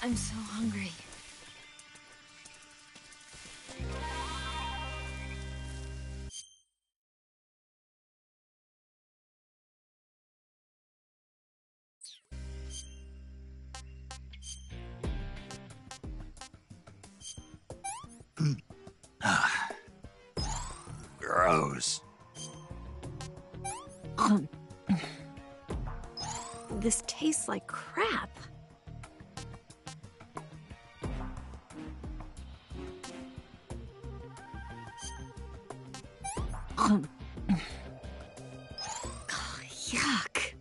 I'm so hungry. Gross. This tastes like crap. Yuck.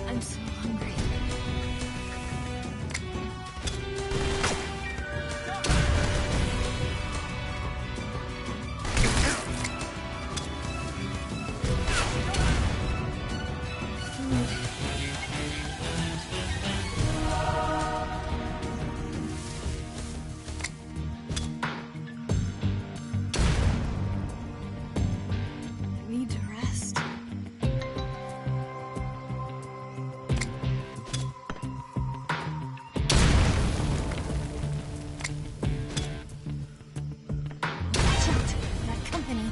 I'm so hungry. Need to rest. Watch out, that company.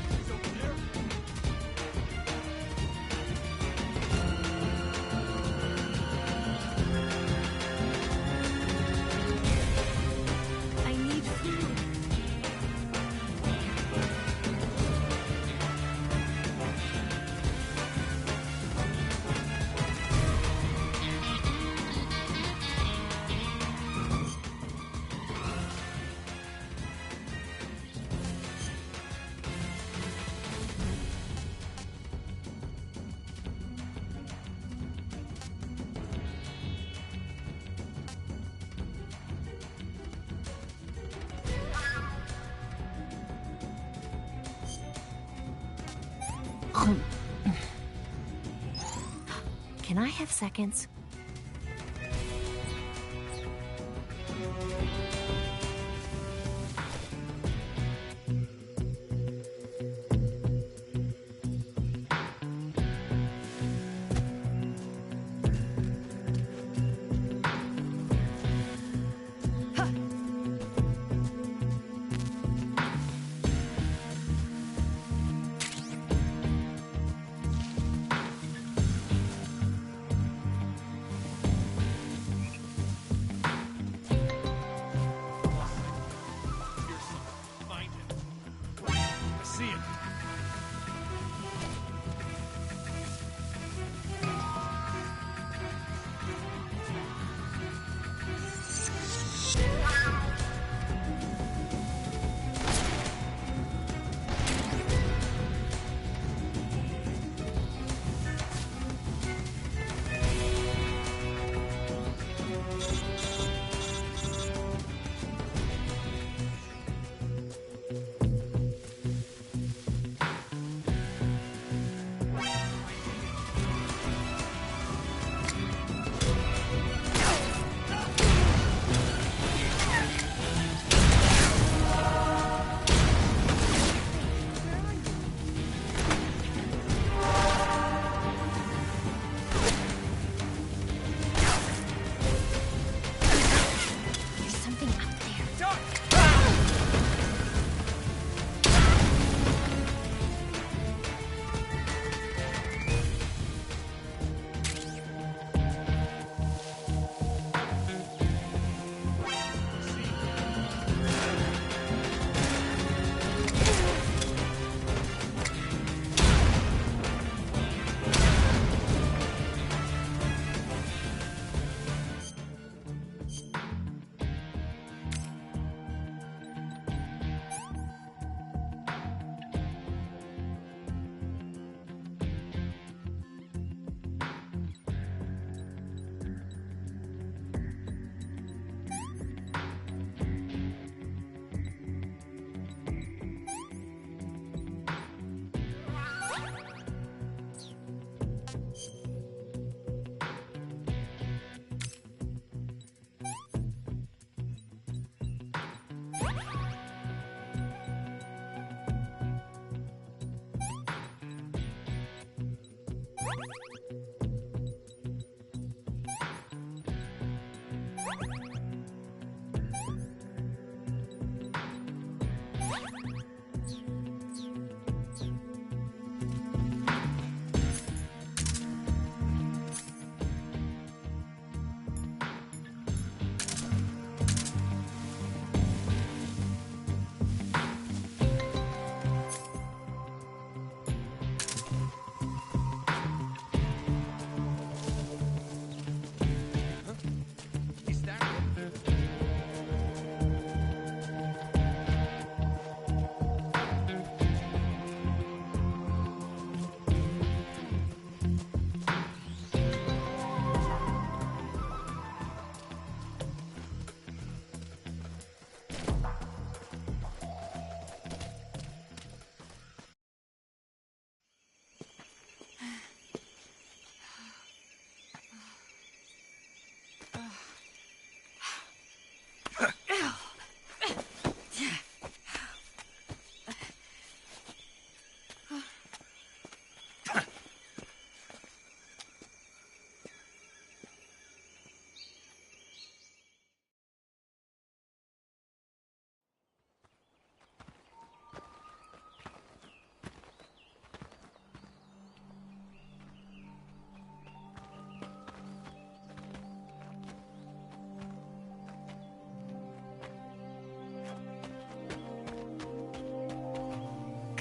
I need food. Can I have seconds?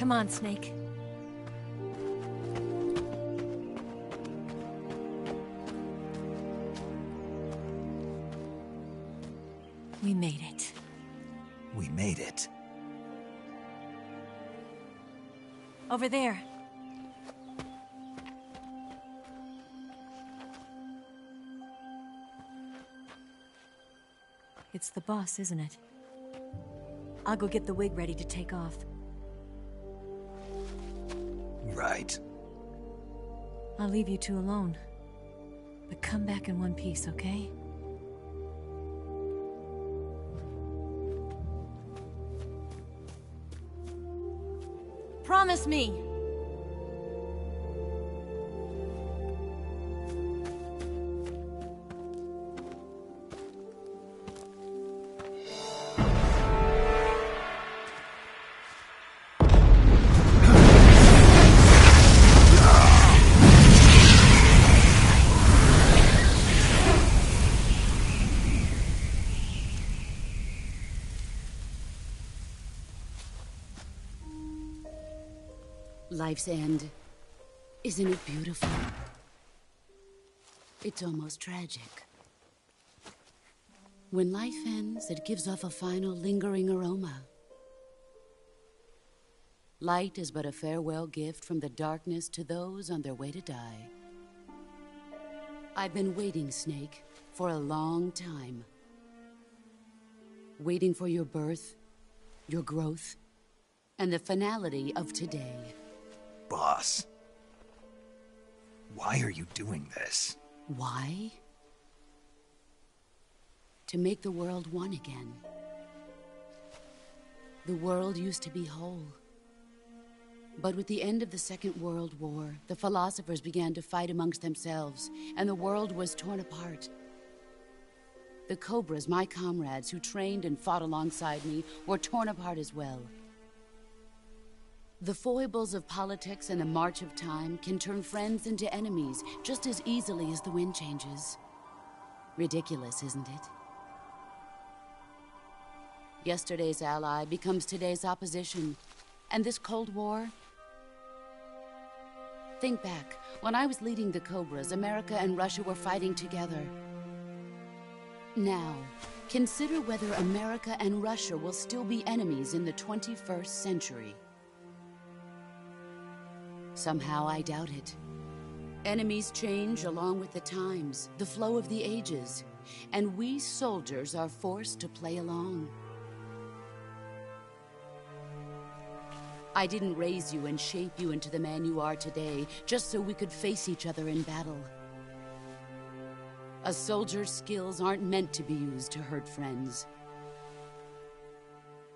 Come on, Snake. We made it. We made it. Over there. It's the boss, isn't it? I'll go get the wig ready to take off. Right. I'll leave you two alone. But come back in one piece, okay? Promise me! Life's end. Isn't it beautiful? It's almost tragic. When life ends, it gives off a final lingering aroma. Light is but a farewell gift from the darkness to those on their way to die. I've been waiting, Snake, for a long time. Waiting for your birth, your growth, and the finality of today. Boss. Why are you doing this? Why? To make the world one again. The world used to be whole. But with the end of the Second World War, the philosophers began to fight amongst themselves, and the world was torn apart. The Cobras, my comrades who trained and fought alongside me, were torn apart as well. The foibles of politics and the march of time can turn friends into enemies just as easily as the wind changes. Ridiculous, isn't it? Yesterday's ally becomes today's opposition. And this Cold War? Think back. When I was leading the Cobras, America and Russia were fighting together. Now, consider whether America and Russia will still be enemies in the 21st century. Somehow I doubt it. Enemies change along with the times, the flow of the ages, and we soldiers are forced to play along. I didn't raise you and shape you into the man you are today just so we could face each other in battle. A soldier's skills aren't meant to be used to hurt friends.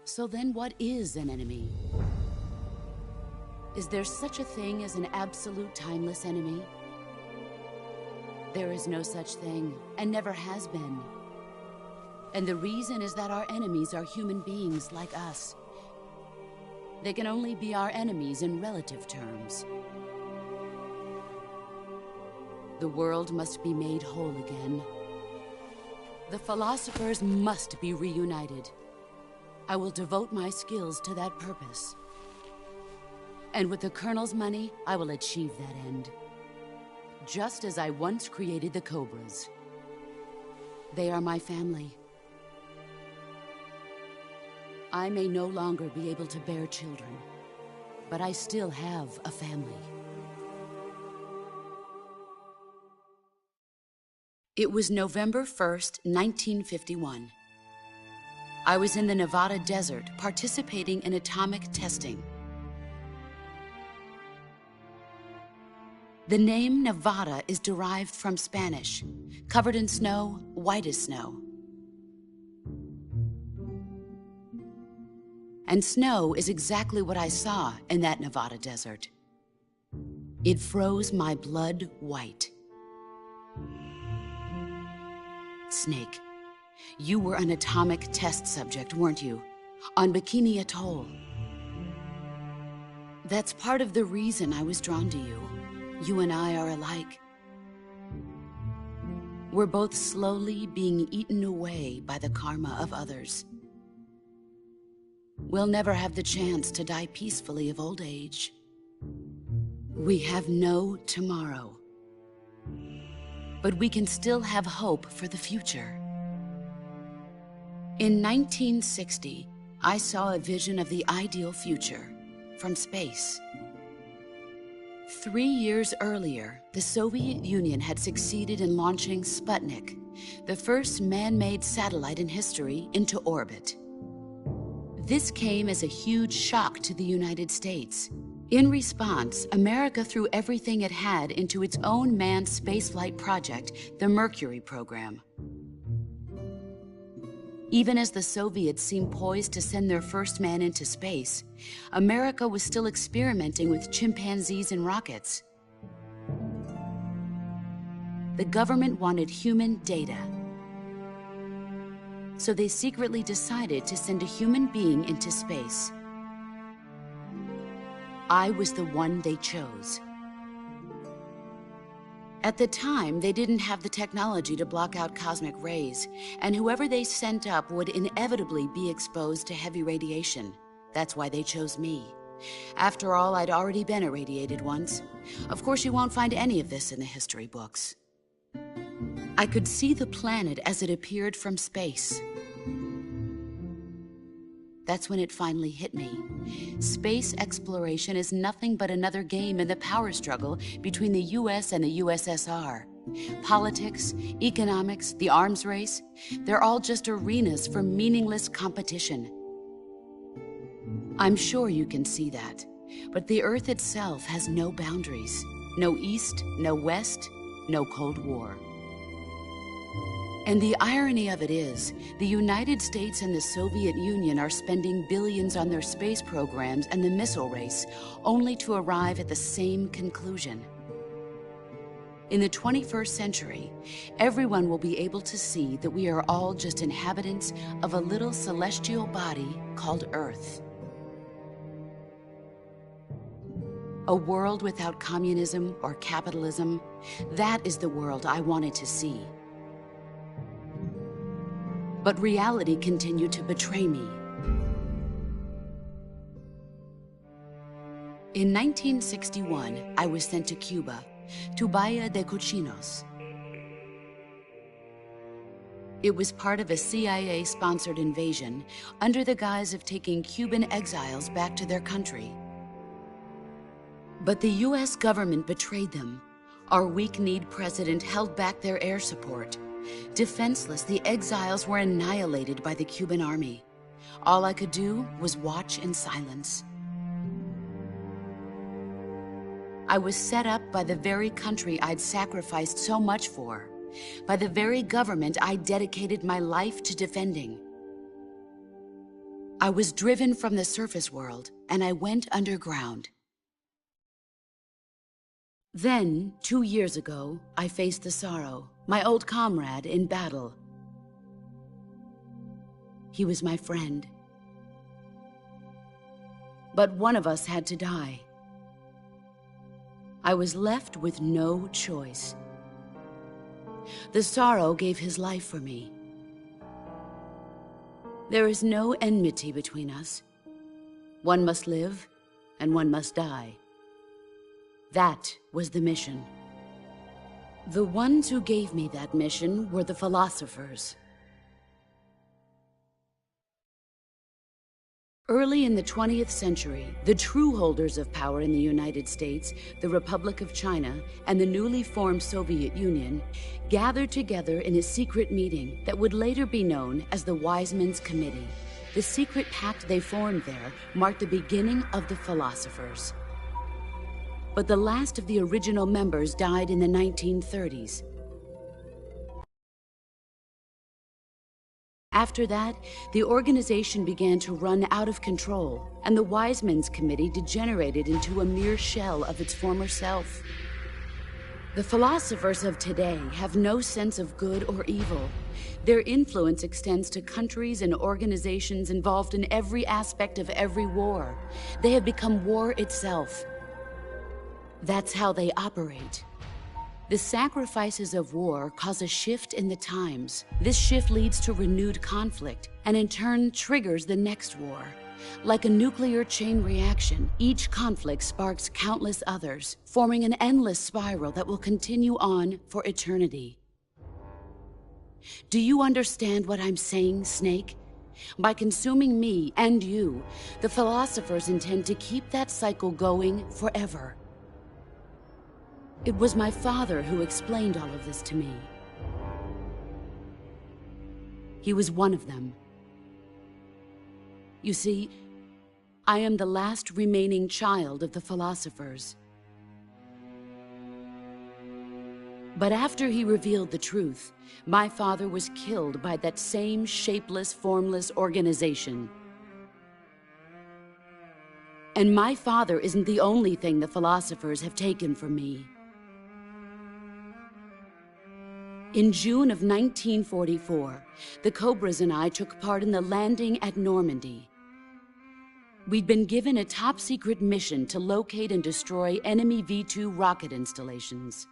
So then what is an enemy? Is there such a thing as an absolute timeless enemy? There is no such thing, and never has been. And the reason is that our enemies are human beings like us. They can only be our enemies in relative terms. The world must be made whole again. The philosophers must be reunited. I will devote my skills to that purpose. And with the Colonel's money, I will achieve that end. Just as I once created the Cobras. They are my family. I may no longer be able to bear children, but I still have a family. It was November 1st, 1951. I was in the Nevada desert participating in atomic testing. The name Nevada is derived from Spanish, covered in snow, white as snow. And snow is exactly what I saw in that Nevada desert. It froze my blood white. Snake, you were an atomic test subject, weren't you? On Bikini Atoll. That's part of the reason I was drawn to you. You and I are alike. We're both slowly being eaten away by the karma of others. We'll never have the chance to die peacefully of old age. We have no tomorrow. But we can still have hope for the future. In 1960, I saw a vision of the ideal future from space. 3 years earlier, the Soviet Union had succeeded in launching Sputnik, the first man-made satellite in history, into orbit. This came as a huge shock to the United States, In response, America threw everything it had into its own manned spaceflight project, the Mercury program. Even as the Soviets seemed poised to send their first man into space, America was still experimenting with chimpanzees and rockets. The government wanted human data, so they secretly decided to send a human being into space. I was the one they chose. At the time, they didn't have the technology to block out cosmic rays, and whoever they sent up would inevitably be exposed to heavy radiation. That's why they chose me. After all, I'd already been irradiated once. Of course, you won't find any of this in the history books. I could see the planet as it appeared from space. That's when it finally hit me. Space exploration is nothing but another game in the power struggle between the US and the USSR. Politics, economics, the arms race, they're all just arenas for meaningless competition. I'm sure you can see that, but the Earth itself has no boundaries. No East, no West, no Cold War. And the irony of it is, the United States and the Soviet Union are spending billions on their space programs and the missile race, only to arrive at the same conclusion. In the 21st century, everyone will be able to see that we are all just inhabitants of a little celestial body called Earth. A world without communism or capitalism, that is the world I wanted to see. But reality continued to betray me. In 1961, I was sent to Cuba, to Bahia de Cochinos. It was part of a CIA-sponsored invasion under the guise of taking Cuban exiles back to their country. But the US government betrayed them. Our weak-kneed president held back their air support. Defenseless, the exiles were annihilated by the Cuban army. All I could do was watch in silence. I was set up by the very country I'd sacrificed so much for, by the very government I dedicated my life to defending. I was driven from the surface world, and I went underground. Then, 2 years ago, I faced the Sorrow, my old comrade in battle. He was my friend. But one of us had to die. I was left with no choice. The Sorrow gave his life for me. There is no enmity between us. One must live, and one must die. That was the mission. The ones who gave me that mission were the philosophers. Early in the 20th century, the true holders of power in the United States, the Republic of China, and the newly formed Soviet Union gathered together in a secret meeting that would later be known as the Wiseman's Committee. The secret pact they formed there marked the beginning of the philosophers. But the last of the original members died in the 1930s. After that, the organization began to run out of control, and the Wiseman's Committee degenerated into a mere shell of its former self. The philosophers of today have no sense of good or evil. Their influence extends to countries and organizations involved in every aspect of every war. They have become war itself. That's how they operate. The sacrifices of war cause a shift in the times. This shift leads to renewed conflict, and in turn triggers the next war. Like a nuclear chain reaction, each conflict sparks countless others, forming an endless spiral that will continue on for eternity. Do you understand what I'm saying, Snake? By consuming me and you, the philosophers intend to keep that cycle going forever. It was my father who explained all of this to me. He was one of them. You see, I am the last remaining child of the philosophers. But after he revealed the truth, my father was killed by that same shapeless, formless organization. And my father isn't the only thing the philosophers have taken from me. In June of 1944, the Cobras and I took part in the landing at Normandy. We'd been given a top-secret mission to locate and destroy enemy V-2 rocket installations.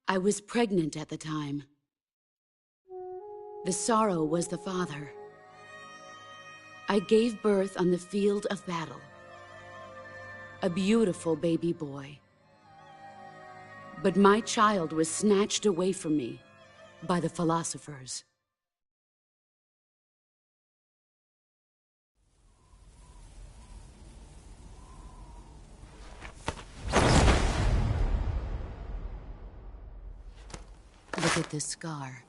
I was pregnant at the time. The sorrow was the father. I gave birth on the field of battle. A beautiful baby boy. But my child was snatched away from me by the philosophers. Look at this scar.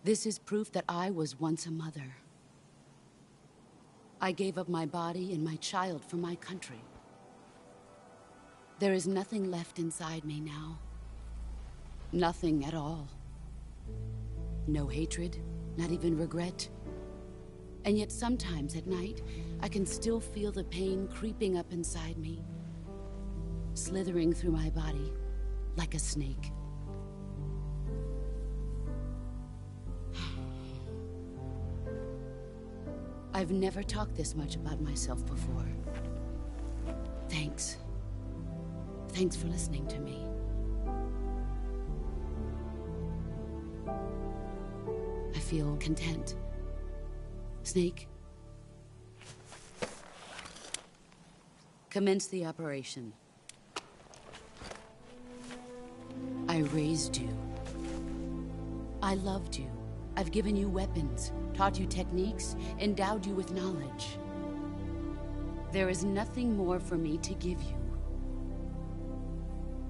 This is proof that I was once a mother. I gave up my body and my child for my country. There is nothing left inside me now. Nothing at all. No hatred, not even regret. And yet sometimes at night, I can still feel the pain creeping up inside me, slithering through my body like a snake. I've never talked this much about myself before. Thanks. Thanks for listening to me. I feel content. Snake? Commence the operation. I raised you. I loved you. I've given you weapons, taught you techniques, endowed you with knowledge. There is nothing more for me to give you.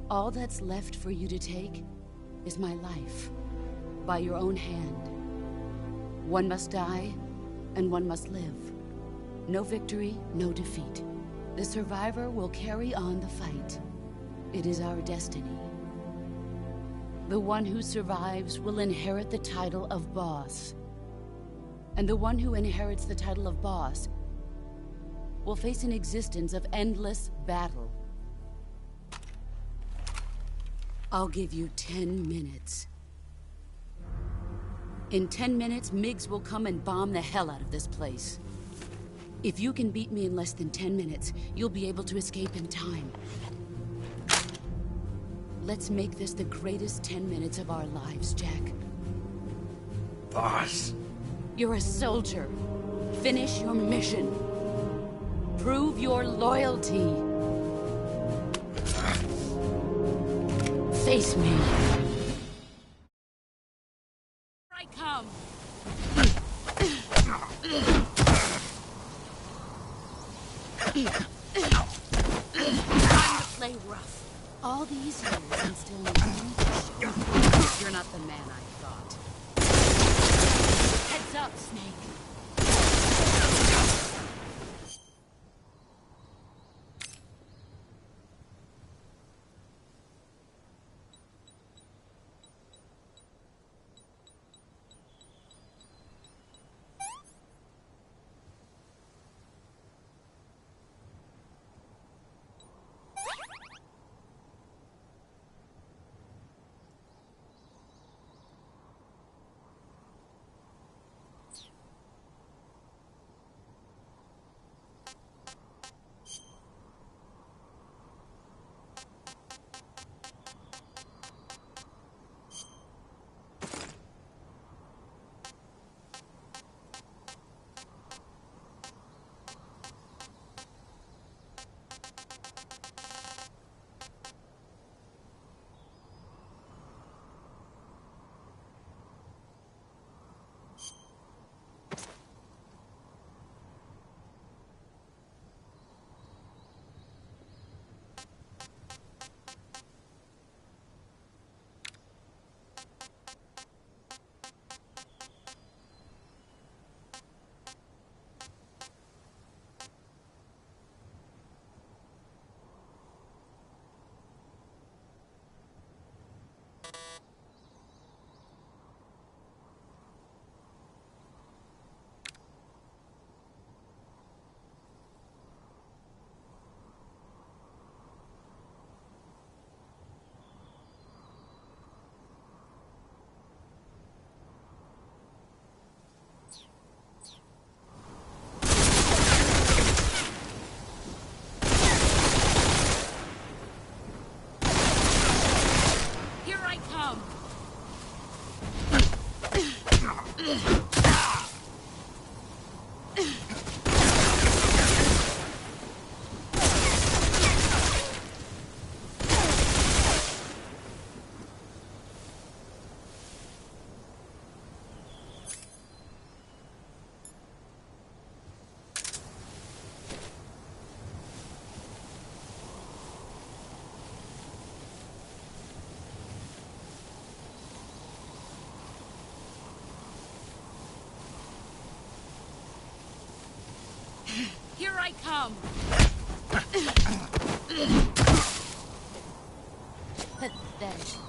All that's left for you to take is my life, by your own hand. One must die, and one must live. No victory, no defeat. The survivor will carry on the fight. It is our destiny. The one who survives will inherit the title of boss. And the one who inherits the title of boss will face an existence of endless battle. I'll give you 10 minutes. In 10 minutes, MiGs will come and bomb the hell out of this place. If you can beat me in less than 10 minutes, you'll be able to escape in time. Let's make this the greatest 10 minutes of our lives, Jack. Boss. You're a soldier. Finish your mission. Prove your loyalty. Face me. I come. Time to play rough. All these years and still nothing. You're not the man I thought. Heads up, Snake. Here I come! Pathetic.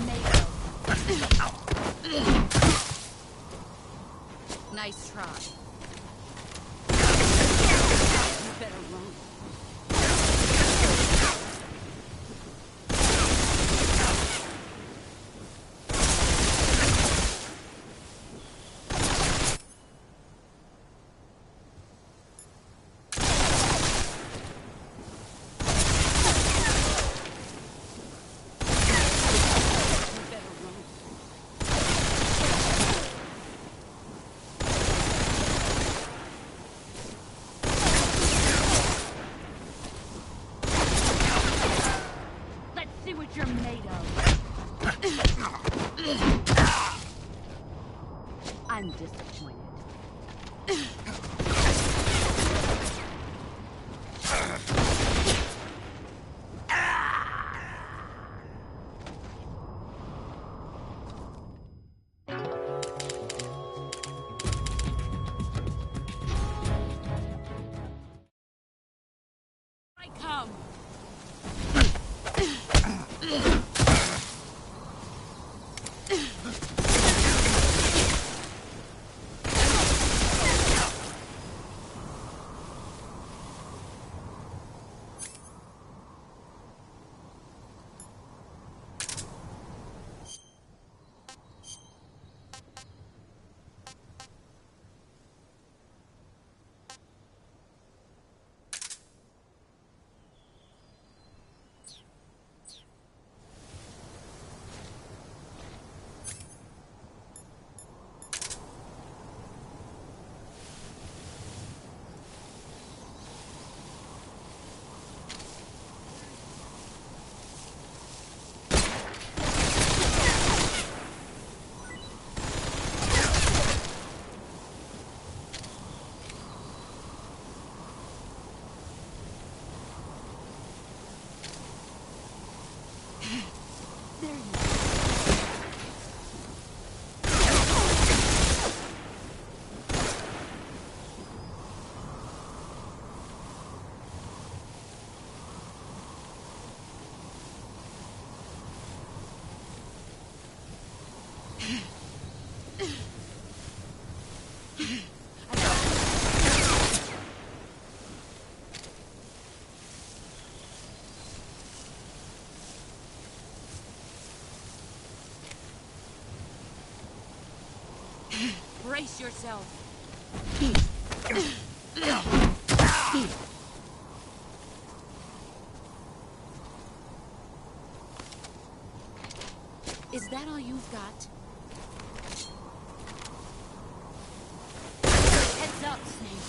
made of. Nice try. You better run. You're made of. I'm disappointed. I come. Brace yourself. Is that all you've got? Heads up, Snake.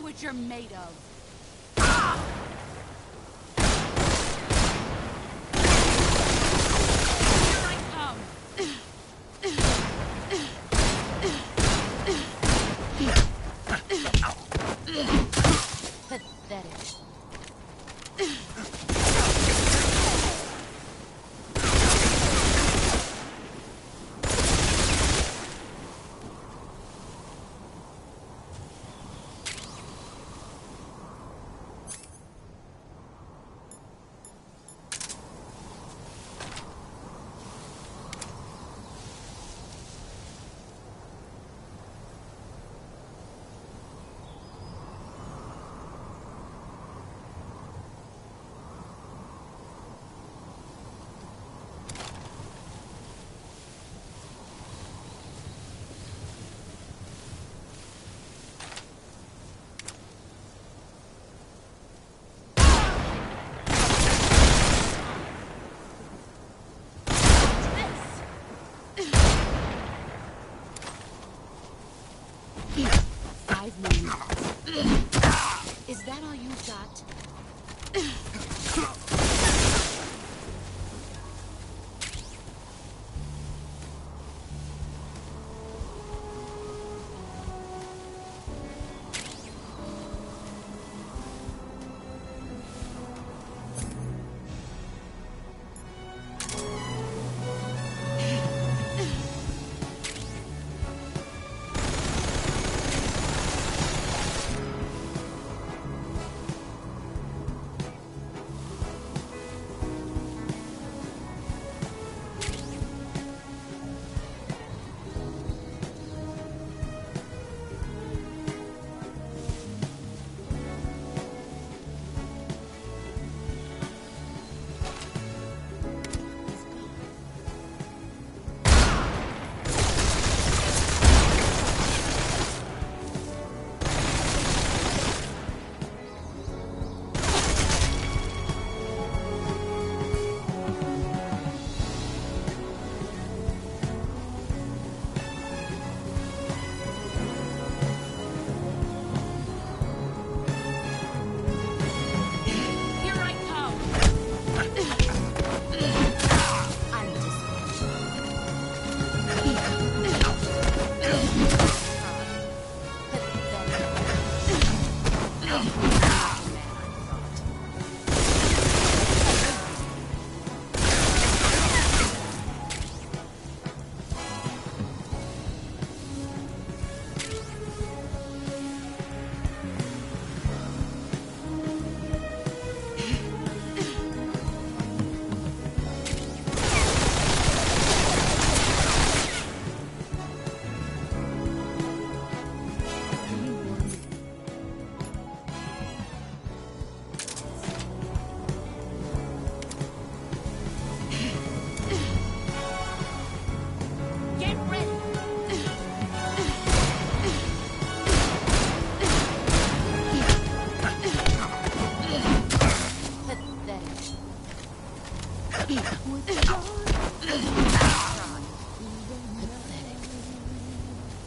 what you're made of. Here I come. Pathetic. Is that all you've got?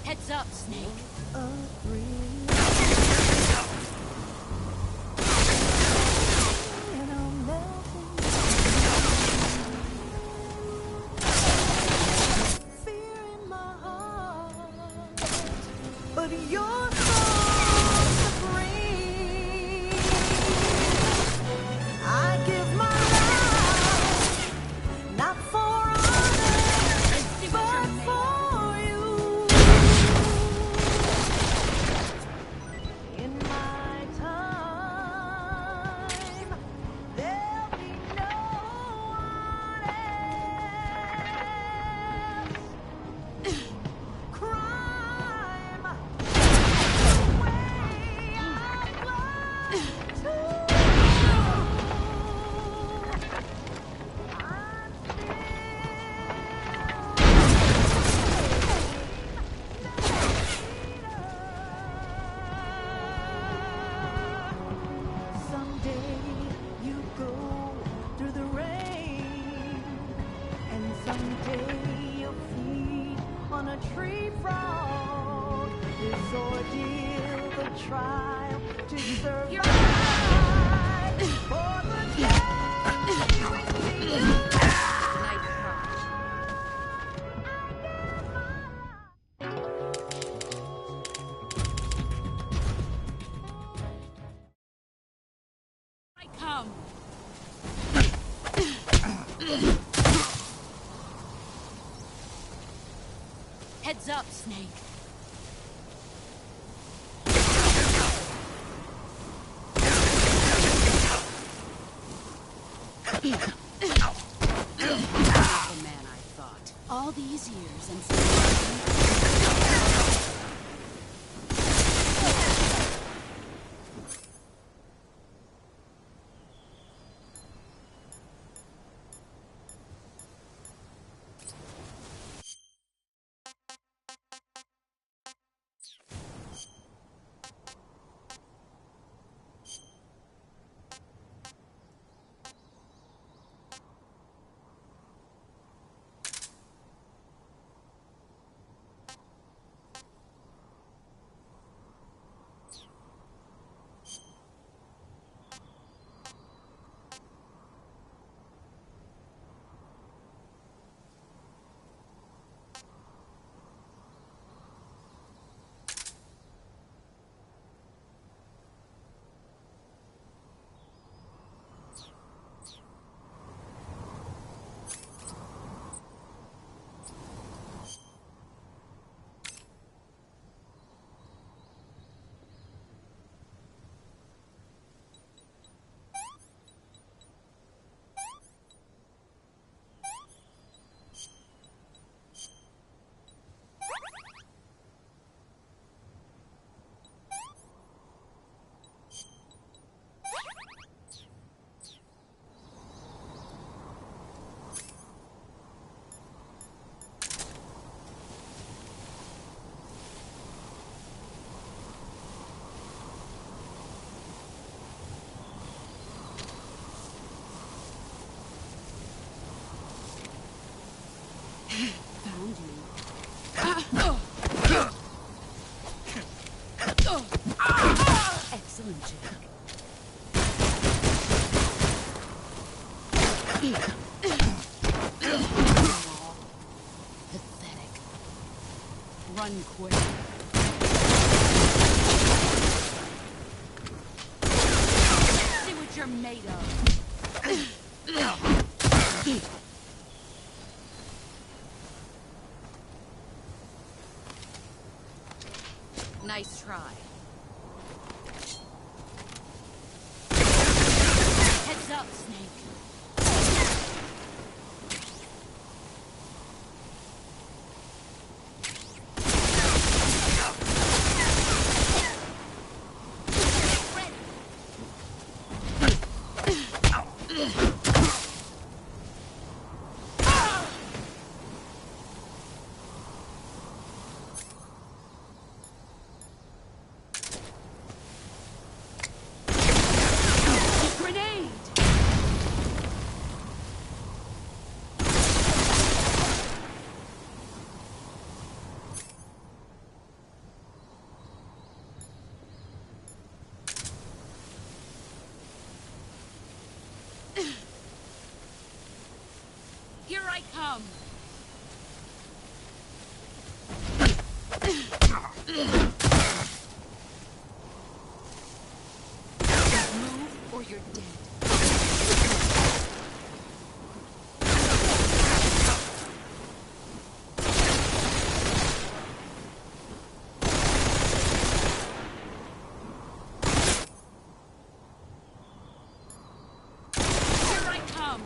Heads up, Snake. But you're so supreme. I give my life, not for others, but for you. In my time, there'll be no one else. Crime. Someday you go through the rain, and someday you'll feed on a tree frog. This ordeal, the trial, to survive. For the day when we Night Cry. I come. Heads up, Snake. The man I thought. All these years and found you. Excellent, Jack. Pathetic. Run quick. See what you're made of. Nice try. Heads up, Snake. Here I come! Move or you're dead. Here I come!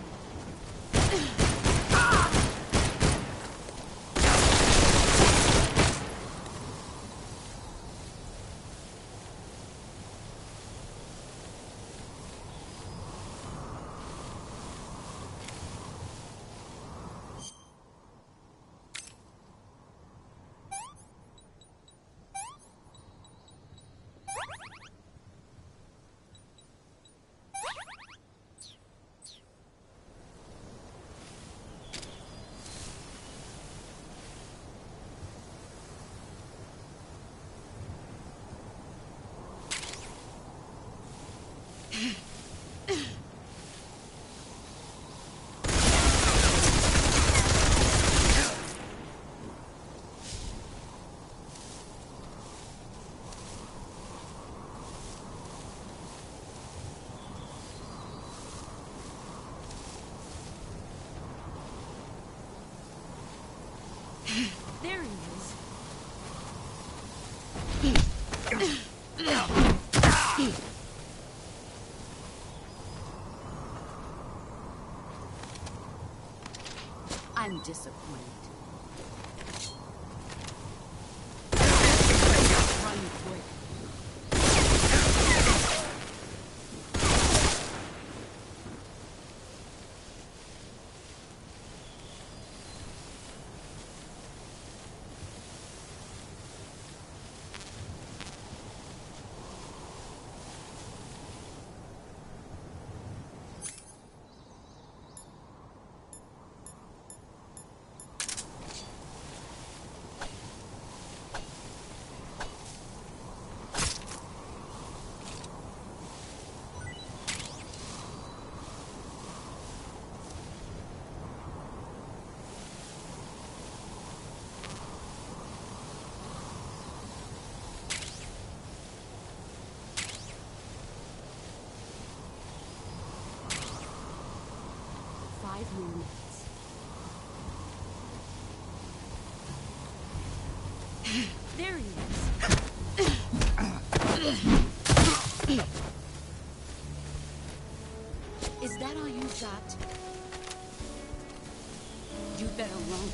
There he is. I'm disappointed. Run quick. Minutes. There he is. Is that all you got? You better run.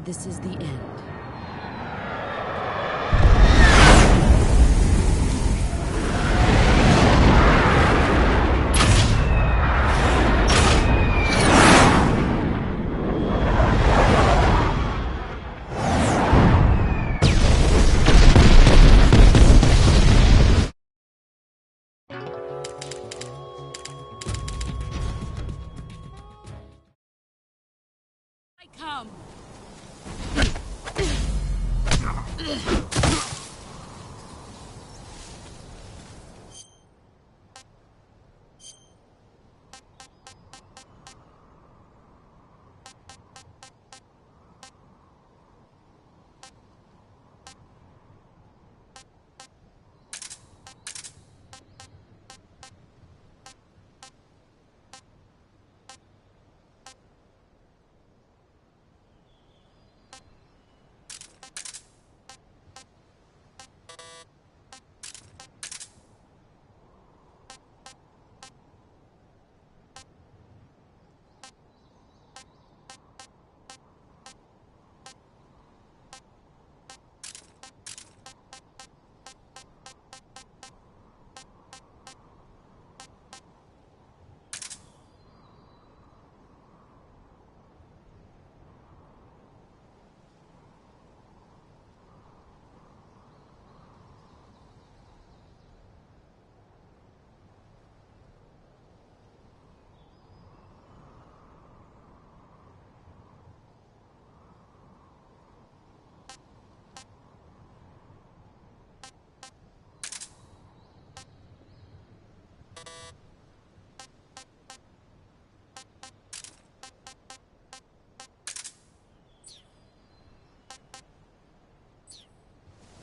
This is the end. I come.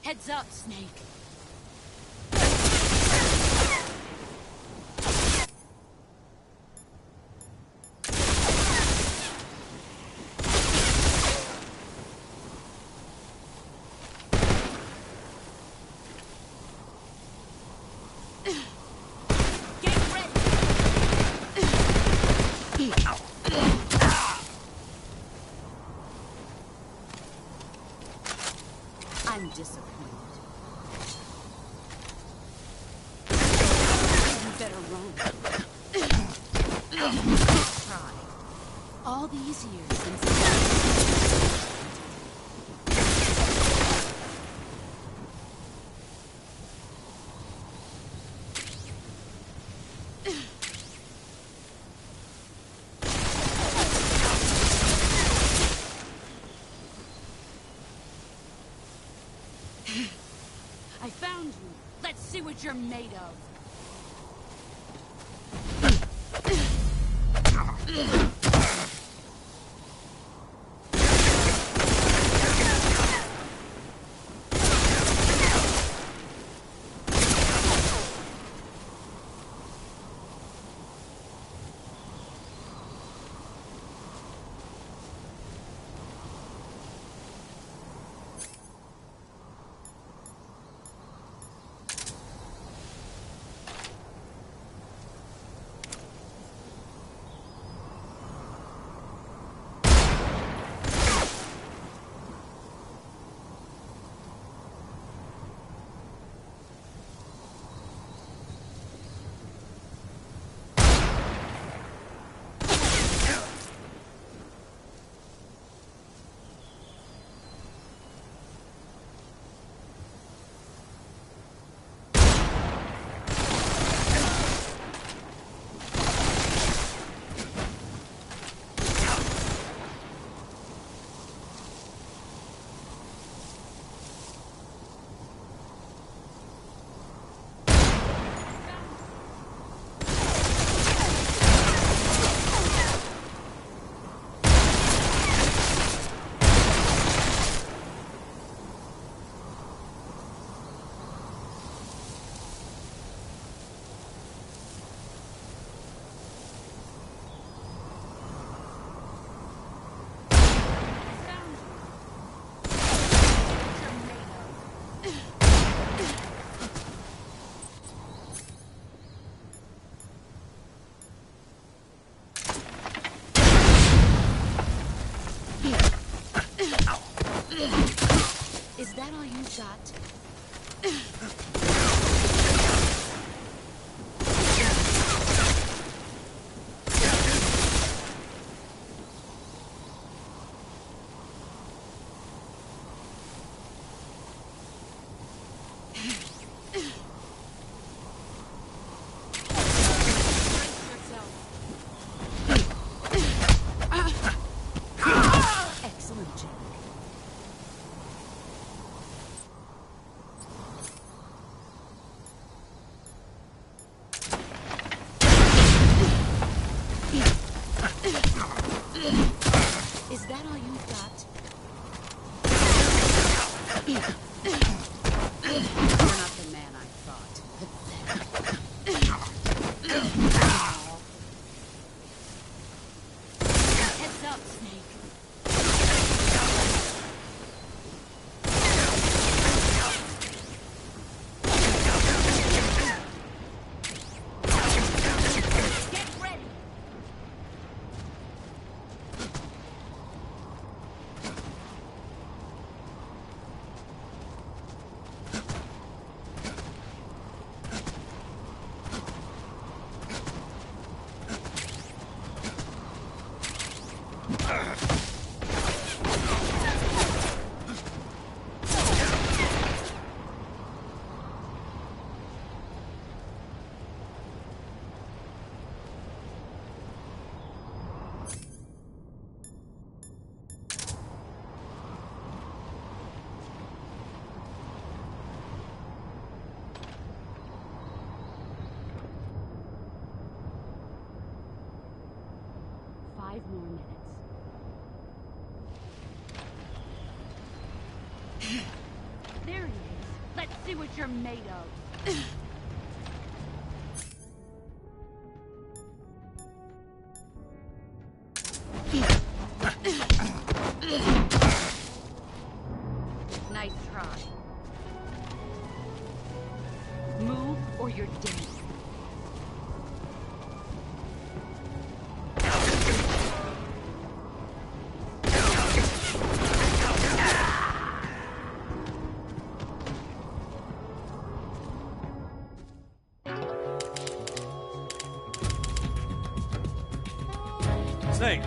Heads up, Snake. Get ready. I'm disappointed. You better run. Try. All these years since... I found you. Let's see what you're made of. you've got? Excellent, Jack. Is that all you've got? You're not the man I thought. Heads up, Snake. Get ready. Five more minutes. There he is. Let's see what you're made of. Nice try. Move or you're dead. Snake,